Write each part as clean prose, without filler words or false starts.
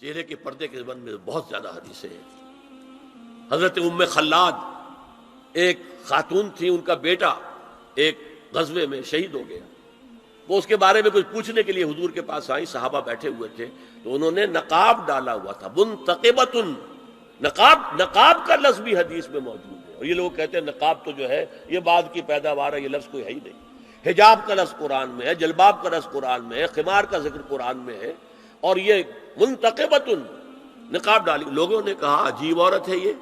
چہرے کے پردے کے بارے میں بہت زیادہ حدیثیں ہیں. حضرت ام خلاد ایک خاتون تھی، ان کا بیٹا ایک غزوے میں شہید ہو گیا. وہ اس کے بارے میں کچھ پوچھنے کے لیے حضور کے پاس آئی، صحابہ بیٹھے ہوئے تھے تو انہوں نے نقاب ڈالا ہوا تھا. منتقبۃ، نقاب کا لفظ بھی حدیث میں موجود ہے. اور یہ لوگ کہتے ہیں نقاب تو جو ہے یہ بعد کی پیداوار ہے، یہ لفظ کوئی ہے ہی نہیں. حجاب کا لفظ قرآن میں ہے، جلباب کا لفظ قرآن میں ہے، خمار کا ذکر قرآن میں ہے. اور یہ منتقبۃ، نقاب ڈالی. لوگوں نے کہا عجیب عورت ہے یہ،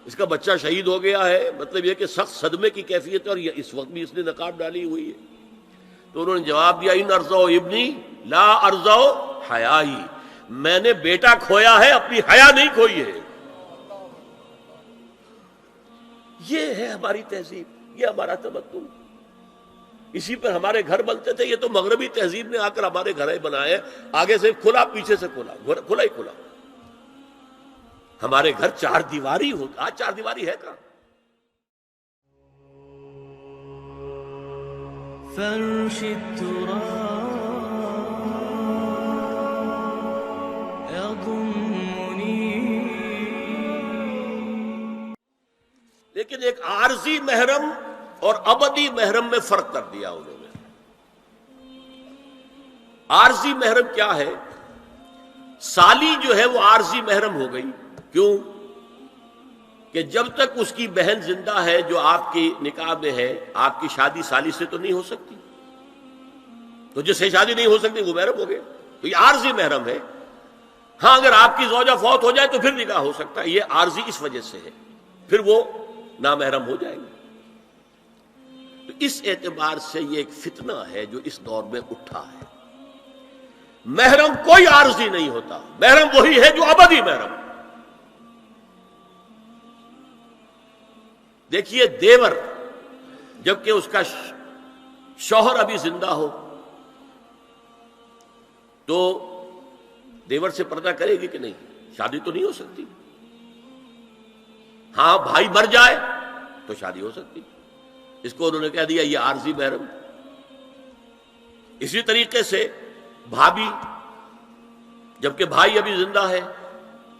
اس کا بچہ شہید ہو گیا ہے، مطلب یہ کہ سخت صدمے کی کیفیت ہے اور یہ اس وقت بھی اس نے نقاب ڈالی ہوئی ہے. تو انہوں نے جواب دیا ان ارزو ابنی لا ارزو حیائی، میں نے بیٹا کھویا ہے، اپنی حیا نہیں کھوئی ہے. یہ ہے ہماری تہذیب، یہ ہمارا تمدن، اسی پر ہمارے گھر بنتے تھے. یہ تو مغربی تہذیب نے آ کر ہمارے گھر بنائے، آگے سے کھلا پیچھے سے کھلا، کھلا ہی کھلا. ہمارے گھر چار دیواری ہوتا، آج چار دیواری ہے کہاں؟ فرش التراب يضمني. لیکن ایک عارضی محرم اور ابدی محرم میں فرق کر دیا انہوں نے. عارضی محرم کیا ہے؟ سالی جو ہے وہ عارضی محرم ہو گئی. کیوں؟ کہ جب تک اس کی بہن زندہ ہے جو آپ کی نکاح میں ہے، آپ کی شادی سالی سے تو نہیں ہو سکتی. تو جس سے شادی نہیں ہو سکتی وہ محرم ہو گیا، تو یہ عارضی محرم ہے. ہاں اگر آپ کی زوجہ فوت ہو جائے تو پھر نکاح ہو سکتا ہے. یہ عارضی اس وجہ سے ہے، پھر وہ نامحرم ہو جائے گا. تو اس اعتبار سے یہ ایک فتنہ ہے جو اس دور میں اٹھا ہے. محرم کوئی عارضی نہیں ہوتا، محرم وہی ہے جو ابدی محرم. دیکھیے دیور جبکہ اس کا شوہر ابھی زندہ ہو تو دیور سے پردہ کرے گی کہ نہیں؟ شادی تو نہیں ہو سکتی. ہاں بھائی مر جائے تو شادی ہو سکتی. اس کو انہوں نے کہہ دیا یہ عارضی محرم. اسی طریقے سے بھابھی جبکہ بھائی ابھی زندہ ہے،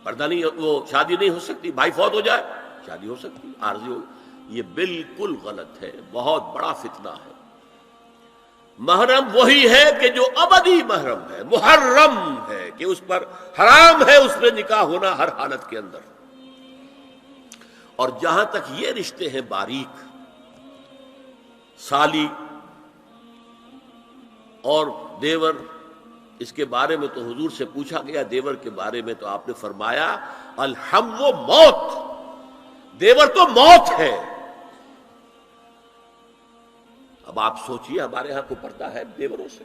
پردہ نہیں، وہ شادی نہیں ہو سکتی. بھائی فوت ہو جائے شادی ہو سکتی، عارضی ہو. یہ بالکل غلط ہے، بہت بڑا فتنہ ہے. محرم وہی ہے کہ جو ابدی محرم ہے، محرم ہے کہ اس پر حرام ہے اس پہ نکاح ہونا ہر حالت کے اندر. اور جہاں تک یہ رشتے ہیں باریک، سالی اور دیور، اس کے بارے میں تو حضور سے پوچھا گیا دیور کے بارے میں تو آپ نے فرمایا الحم و موت، دیور تو موت ہے. اب آپ سوچئے ہمارے ہاں کو پردہ ہے دیوروں سے،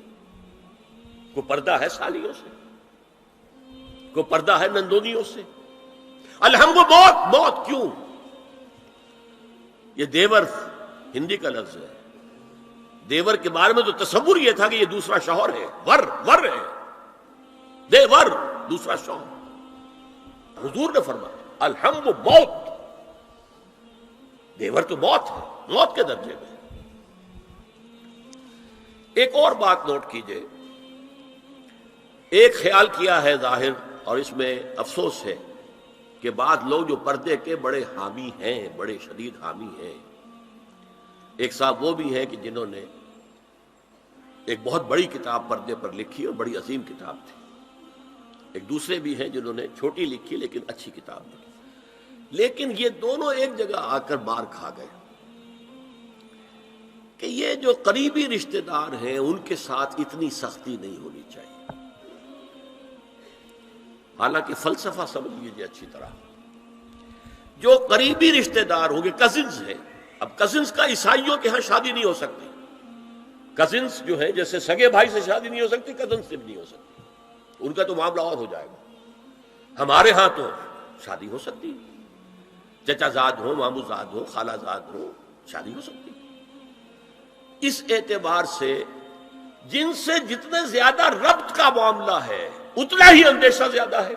کو پردہ ہے سالیوں سے، کو پردہ ہے نندونیوں سے. الحم و موت، موت کیوں؟ یہ دیور ہندی کا لفظ ہے. دیور کے بارے میں تو تصور یہ تھا کہ یہ دوسرا شوہر ہے، ور ہے، دیور دوسرا شوہر. حضور نے فرمایا الحم و موت، دیور تو موت ہے، موت کے درجے میں. ایک اور بات نوٹ کیجئے، ایک خیال کیا ہے ظاہر اور اس میں افسوس ہے کہ بعض لوگ جو پردے کے بڑے حامی ہیں، بڑے شدید حامی ہیں. ایک صاحب وہ بھی ہیں کہ جنہوں نے ایک بہت بڑی کتاب پردے پر لکھی اور بڑی عظیم کتاب تھی. ایک دوسرے بھی ہیں جنہوں نے چھوٹی لکھی لیکن اچھی کتاب لکھی. لیکن یہ دونوں ایک جگہ آ کر مار کھا گئے کہ یہ جو قریبی رشتہ دار ہیں ان کے ساتھ اتنی سختی نہیں ہونی چاہیے. حالانکہ فلسفہ سمجھ لیجیے اچھی طرح، جو قریبی رشتہ دار ہوں گے، کزنز ہیں. اب کزنز کا عیسائیوں کے ہاں شادی نہیں ہو سکتی. کزنز جو ہے جیسے سگے بھائی سے شادی نہیں ہو سکتی، کزنز سے بھی نہیں ہو سکتی، ان کا تو معاملہ اور ہو جائے گا. ہمارے ہاں تو شادی ہو سکتی، چچا زاد ہو، مامو زاد ہو، خالہ زاد ہو، شادی ہو سکتی. اس اعتبار سے جن سے جتنے زیادہ ربط کا معاملہ ہے اتنا ہی اندیشہ زیادہ ہے.